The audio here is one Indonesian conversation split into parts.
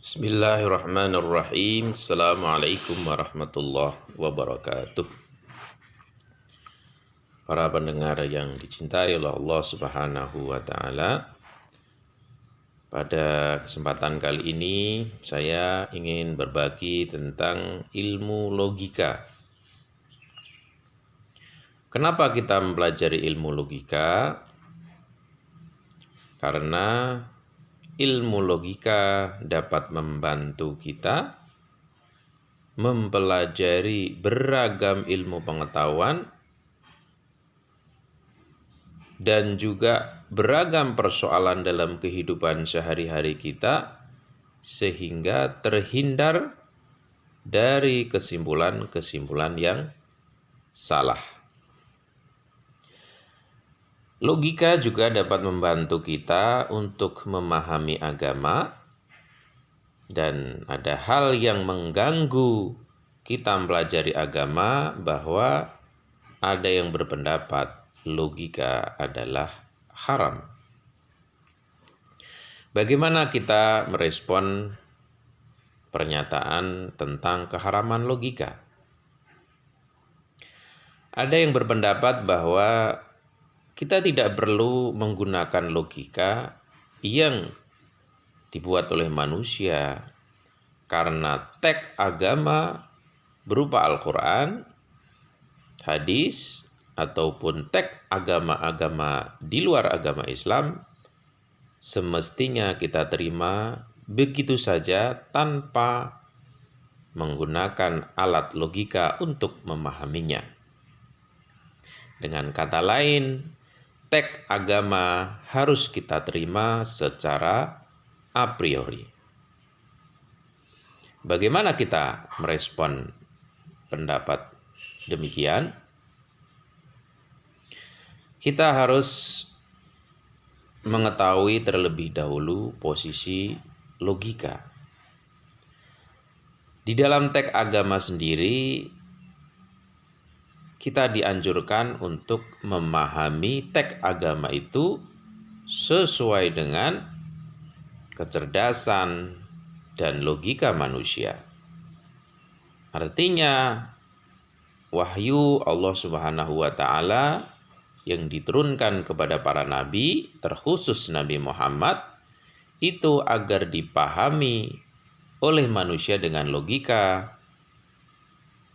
Bismillahirrahmanirrahim. Assalamualaikum warahmatullahi wabarakatuh. Para pendengar yang dicintai oleh Allah Subhanahu wa taala. Pada kesempatan kali ini saya ingin berbagi tentang ilmu logika. Kenapa kita mempelajari ilmu logika? Karena ilmu logika dapat membantu kita mempelajari beragam ilmu pengetahuan dan juga beragam persoalan dalam kehidupan sehari-hari kita sehingga terhindar dari kesimpulan-kesimpulan yang salah. Logika juga dapat membantu kita untuk memahami agama, dan ada hal yang mengganggu kita mempelajari agama bahwa ada yang berpendapat logika adalah haram. Bagaimana kita merespon pernyataan tentang keharaman logika? Ada yang berpendapat bahwa kita tidak perlu menggunakan logika yang dibuat oleh manusia karena teks agama berupa Al-Quran, hadis, ataupun teks agama-agama di luar agama Islam semestinya kita terima begitu saja tanpa menggunakan alat logika untuk memahaminya. Dengan kata lain, teks agama harus kita terima secara a priori. Bagaimana kita merespon pendapat demikian? Kita harus mengetahui terlebih dahulu posisi logika. Di dalam teks agama sendiri, kita dianjurkan untuk memahami teks agama itu sesuai dengan kecerdasan dan logika manusia. Artinya, wahyu Allah Subhanahu wa taala yang diturunkan kepada para nabi, terkhusus Nabi Muhammad, itu agar dipahami oleh manusia dengan logika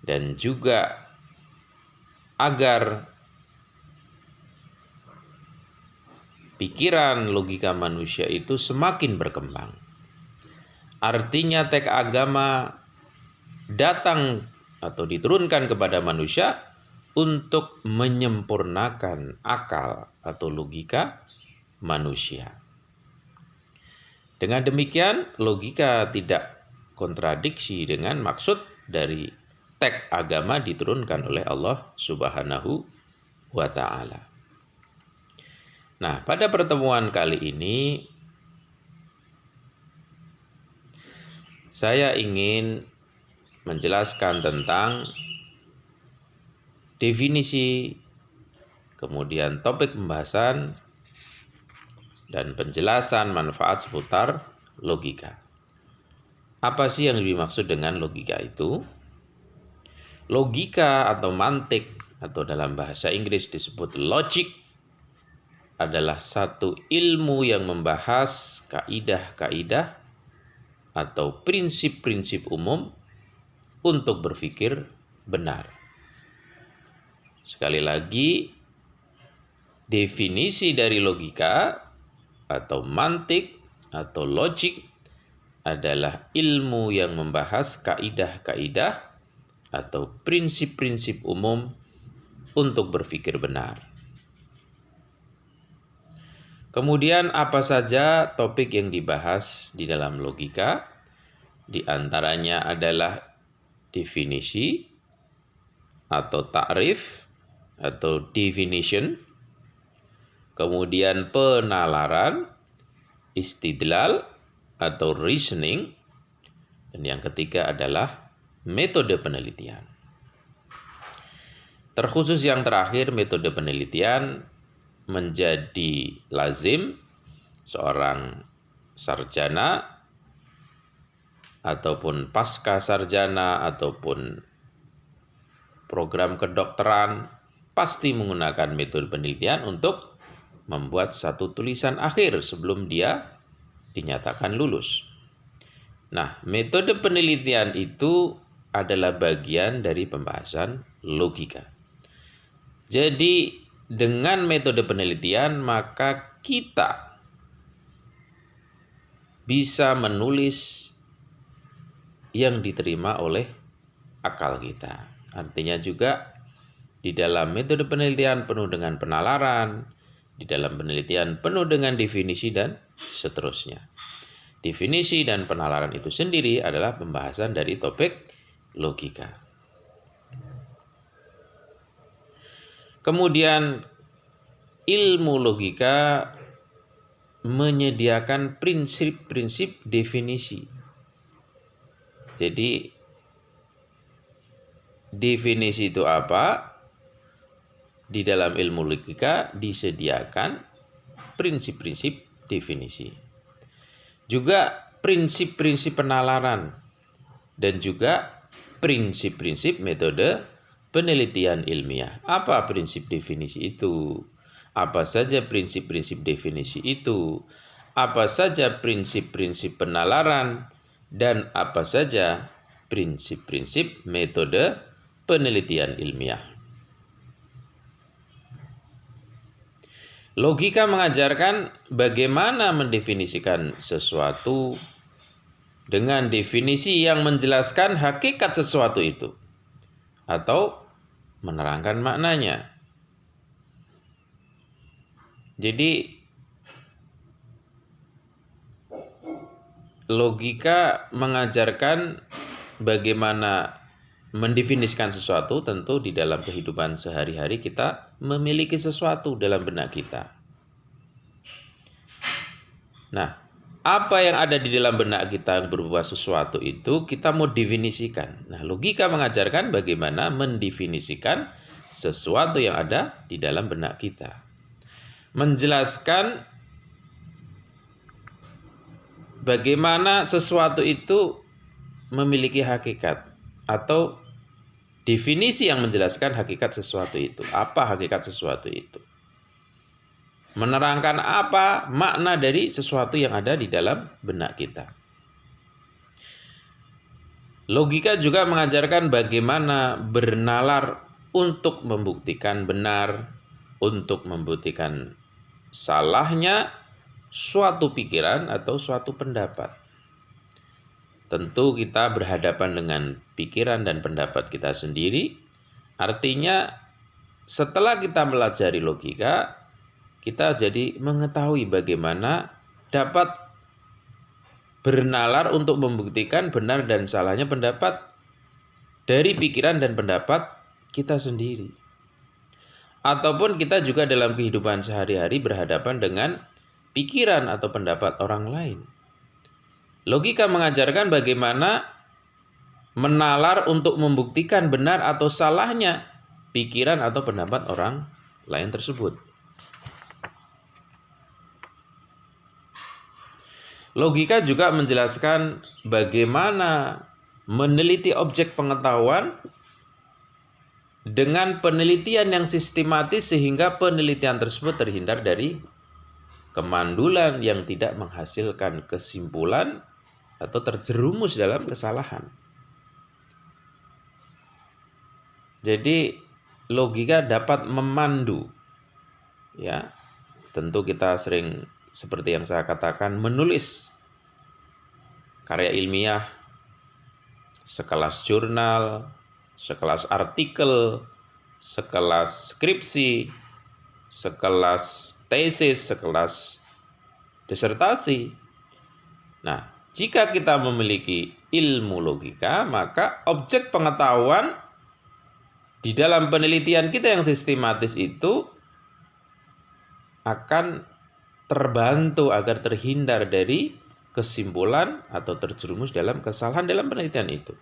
dan juga agar pikiran logika manusia itu semakin berkembang. Artinya teks agama datang atau diturunkan kepada manusia untuk menyempurnakan akal atau logika manusia. Dengan demikian, logika tidak kontradiksi dengan maksud dari teks agama diturunkan oleh Allah Subhanahu wa ta'ala. Nah, pada pertemuan kali ini saya ingin menjelaskan tentang definisi, kemudian topik pembahasan, dan penjelasan manfaat seputar logika. Apa sih yang dimaksud dengan logika itu? Logika atau mantik atau dalam bahasa Inggris disebut logic adalah satu ilmu yang membahas kaidah-kaidah atau prinsip-prinsip umum untuk berpikir benar. Sekali lagi, definisi dari logika atau mantik atau logic adalah ilmu yang membahas kaidah-kaidah atau prinsip-prinsip umum untuk berpikir benar. Kemudian apa saja topik yang dibahas di dalam logika? Di antaranya adalah definisi atau ta'rif atau definition, kemudian penalaran, istidlal atau reasoning, dan yang ketiga adalah metode penelitian. Terkhusus yang terakhir, metode penelitian menjadi lazim seorang sarjana ataupun pasca sarjana, ataupun program kedokteran, pasti menggunakan metode penelitian untuk membuat satu tulisan akhir sebelum dia dinyatakan lulus. Nah, metode penelitian itu adalah bagian dari pembahasan logika. Jadi, dengan metode penelitian maka kita bisa menulis yang diterima oleh akal kita. Artinya juga di dalam metode penelitian penuh dengan penalaran, di dalam penelitian penuh dengan definisi dan seterusnya. Definisi dan penalaran itu sendiri adalah pembahasan dari topik logika. Kemudian ilmu logika menyediakan prinsip-prinsip definisi. Jadi definisi itu apa? Di dalam ilmu logika disediakan prinsip-prinsip definisi. Juga prinsip-prinsip penalaran dan juga prinsip-prinsip metode penelitian ilmiah. Apa prinsip definisi itu? Apa saja prinsip-prinsip definisi itu? Apa saja prinsip-prinsip penalaran? Dan apa saja prinsip-prinsip metode penelitian ilmiah? Logika mengajarkan bagaimana mendefinisikan sesuatu dengan definisi yang menjelaskan hakikat sesuatu itu atau menerangkan maknanya. Jadi logika mengajarkan bagaimana mendefinisikan sesuatu. Tentu di dalam kehidupan sehari-hari kita memiliki sesuatu dalam benak kita. Nah, apa yang ada di dalam benak kita yang berupa sesuatu itu kita mau definisikan. Nah, logika mengajarkan bagaimana mendefinisikan sesuatu yang ada di dalam benak kita. Menjelaskan bagaimana sesuatu itu memiliki hakikat atau definisi yang menjelaskan hakikat sesuatu itu. Apa hakikat sesuatu itu? Menerangkan apa makna dari sesuatu yang ada di dalam benak kita. Logika juga mengajarkan bagaimana bernalar untuk membuktikan benar, untuk membuktikan salahnya suatu pikiran atau suatu pendapat. Tentu kita berhadapan dengan pikiran dan pendapat kita sendiri. Artinya setelah kita melajari logika, kita jadi mengetahui bagaimana dapat bernalar untuk membuktikan benar dan salahnya pendapat dari pikiran dan pendapat kita sendiri. Ataupun kita juga dalam kehidupan sehari-hari berhadapan dengan pikiran atau pendapat orang lain. Logika mengajarkan bagaimana menalar untuk membuktikan benar atau salahnya pikiran atau pendapat orang lain tersebut. Logika juga menjelaskan bagaimana meneliti objek pengetahuan dengan penelitian yang sistematis sehingga penelitian tersebut terhindar dari kemandulan yang tidak menghasilkan kesimpulan atau terjerumus dalam kesalahan. Jadi logika dapat memandu. Ya, tentu kita sering seperti yang saya katakan menulis karya ilmiah sekelas jurnal, sekelas artikel, sekelas skripsi, sekelas tesis, sekelas disertasi. Nah, jika kita memiliki ilmu logika, maka objek pengetahuan di dalam penelitian kita yang sistematis itu akan terbantu agar terhindar dari kesimpulan atau terjerumus dalam kesalahan dalam penelitian itu.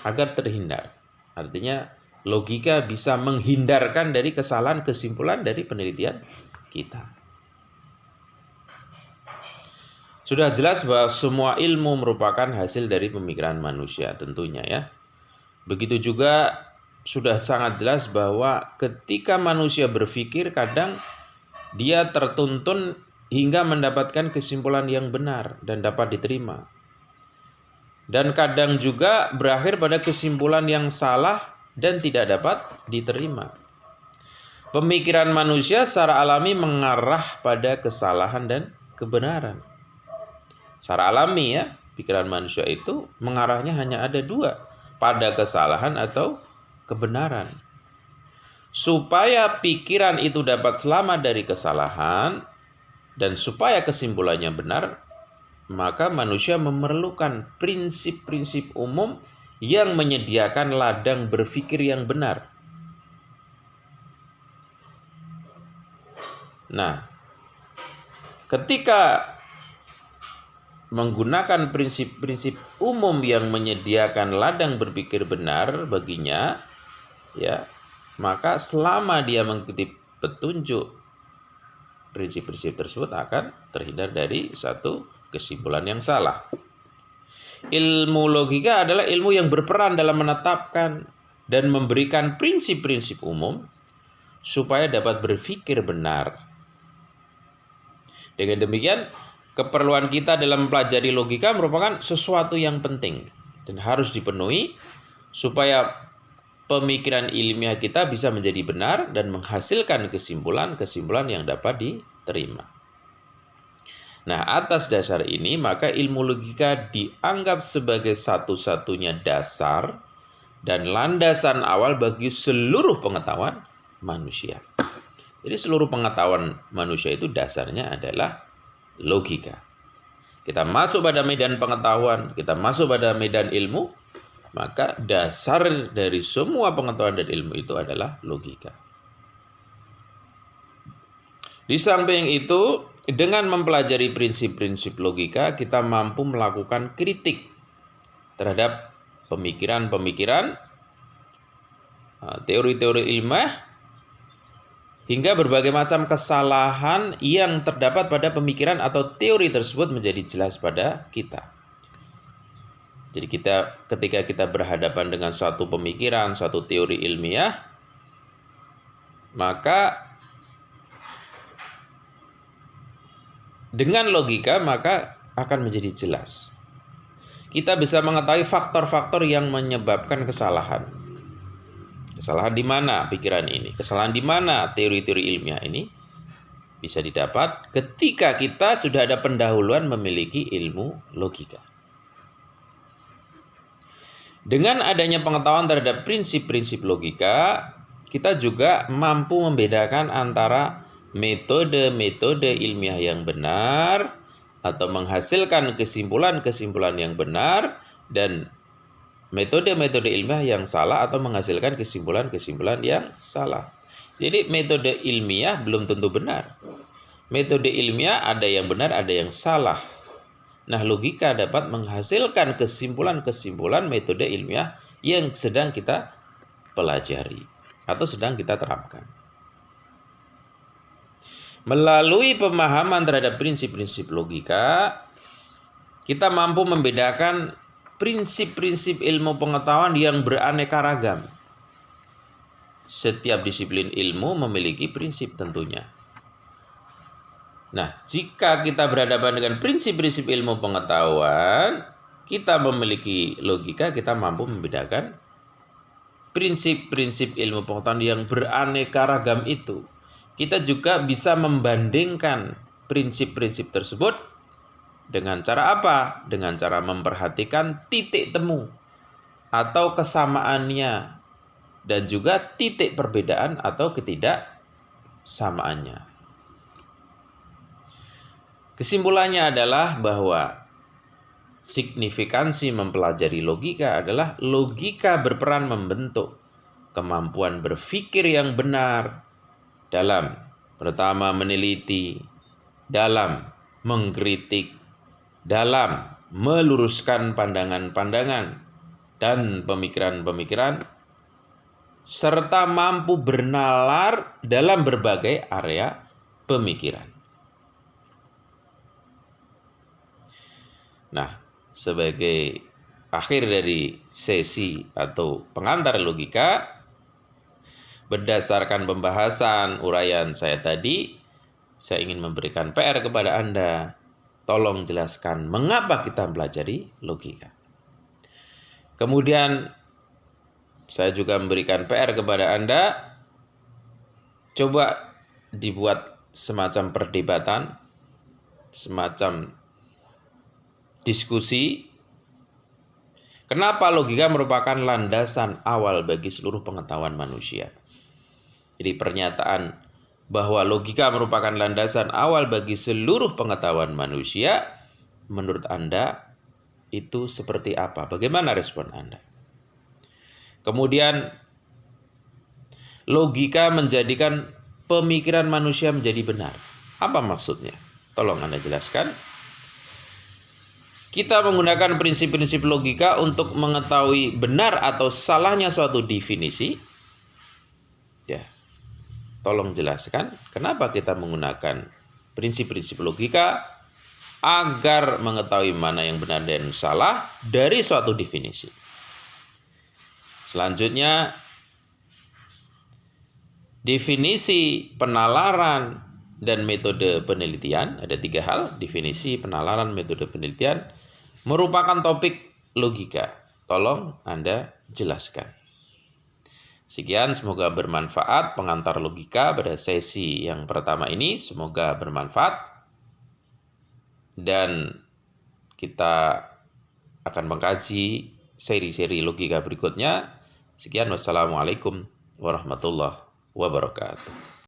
Agar terhindar. Artinya logika bisa menghindarkan dari kesalahan kesimpulan dari penelitian kita. Sudah jelas bahwa semua ilmu merupakan hasil dari pemikiran manusia tentunya ya. Begitu juga sudah sangat jelas bahwa ketika manusia berpikir kadang dia tertuntun hingga mendapatkan kesimpulan yang benar dan dapat diterima. Dan kadang juga berakhir pada kesimpulan yang salah dan tidak dapat diterima. Pemikiran manusia secara alami mengarah pada kesalahan dan kebenaran. Secara alami ya, pikiran manusia itu mengarahnya hanya ada dua, pada kesalahan atau kebenaran. Supaya pikiran itu dapat selamat dari kesalahan dan supaya kesimpulannya benar, maka manusia memerlukan prinsip-prinsip umum yang menyediakan ladang berpikir yang benar. Nah, ketika menggunakan prinsip-prinsip umum yang menyediakan ladang berpikir benar baginya, ya, maka selama dia mengikuti petunjuk, prinsip-prinsip tersebut akan terhindar dari satu kesimpulan yang salah. Ilmu logika adalah ilmu yang berperan dalam menetapkan dan memberikan prinsip-prinsip umum supaya dapat berpikir benar. Dengan demikian, keperluan kita dalam mempelajari logika merupakan sesuatu yang penting dan harus dipenuhi supaya pemikiran ilmiah kita bisa menjadi benar dan menghasilkan kesimpulan-kesimpulan yang dapat diterima. Nah, atas dasar ini maka ilmu logika dianggap sebagai satu-satunya dasar dan landasan awal bagi seluruh pengetahuan manusia. Jadi seluruh pengetahuan manusia itu dasarnya adalah logika. Kita masuk pada medan pengetahuan, kita masuk pada medan ilmu, maka dasar dari semua pengetahuan dan ilmu itu adalah logika. Di samping itu, dengan mempelajari prinsip-prinsip logika, kita mampu melakukan kritik terhadap pemikiran-pemikiran, teori-teori ilmiah, hingga berbagai macam kesalahan yang terdapat pada pemikiran atau teori tersebut menjadi jelas pada kita. Jadi ketika kita berhadapan dengan suatu pemikiran, suatu teori ilmiah, maka dengan logika maka akan menjadi jelas. Kita bisa mengetahui faktor-faktor yang menyebabkan kesalahan. Kesalahan di mana pikiran ini? Kesalahan di mana teori-teori ilmiah ini? Bisa didapat ketika kita sudah ada pendahuluan memiliki ilmu logika. Dengan adanya pengetahuan terhadap prinsip-prinsip logika, kita juga mampu membedakan antara metode-metode ilmiah yang benar atau menghasilkan kesimpulan-kesimpulan yang benar dan metode-metode ilmiah yang salah atau menghasilkan kesimpulan-kesimpulan yang salah. Jadi metode ilmiah belum tentu benar. Metode ilmiah ada yang benar, ada yang salah. Nah, logika dapat menghasilkan kesimpulan-kesimpulan metode ilmiah yang sedang kita pelajari atau sedang kita terapkan. Melalui pemahaman terhadap prinsip-prinsip logika, kita mampu membedakan prinsip-prinsip ilmu pengetahuan yang beraneka ragam. Setiap disiplin ilmu memiliki prinsip tentunya. Nah, jika kita berhadapan dengan prinsip-prinsip ilmu pengetahuan, kita memiliki logika, kita mampu membedakan prinsip-prinsip ilmu pengetahuan yang beraneka ragam itu. Kita juga bisa membandingkan prinsip-prinsip tersebut dengan cara apa? Dengan cara memperhatikan titik temu atau kesamaannya dan juga titik perbedaan atau ketidaksamaannya. Kesimpulannya adalah bahwa signifikansi mempelajari logika adalah logika berperan membentuk kemampuan berpikir yang benar dalam pertama meneliti, dalam mengkritik, dalam meluruskan pandangan-pandangan dan pemikiran-pemikiran, serta mampu bernalar dalam berbagai area pemikiran. Nah, sebagai akhir dari sesi atau pengantar logika, berdasarkan pembahasan uraian saya tadi, saya ingin memberikan PR kepada Anda. Tolong jelaskan mengapa kita mempelajari logika. Kemudian saya juga memberikan PR kepada Anda, coba dibuat semacam perdebatan, semacam diskusi. Kenapa logika merupakan landasan awal bagi seluruh pengetahuan manusia? Jadi pernyataan bahwa logika merupakan landasan awal bagi seluruh pengetahuan manusia, menurut Anda itu seperti apa? Bagaimana respon Anda? Kemudian, logika menjadikan pemikiran manusia menjadi benar. Apa maksudnya? Tolong Anda jelaskan. Kita menggunakan prinsip-prinsip logika untuk mengetahui benar atau salahnya suatu definisi. Ya, tolong jelaskan kenapa kita menggunakan prinsip-prinsip logika agar mengetahui mana yang benar dan salah dari suatu definisi. Selanjutnya, definisi penalaran dan metode penelitian. Ada 3 hal, definisi, penalaran, metode penelitian merupakan topik logika. Tolong Anda jelaskan. Sekian, semoga bermanfaat pengantar logika pada sesi yang pertama ini. Semoga bermanfaat. Dan kita akan mengkaji seri-seri logika berikutnya. Sekian, wassalamualaikum warahmatullahi wabarakatuh.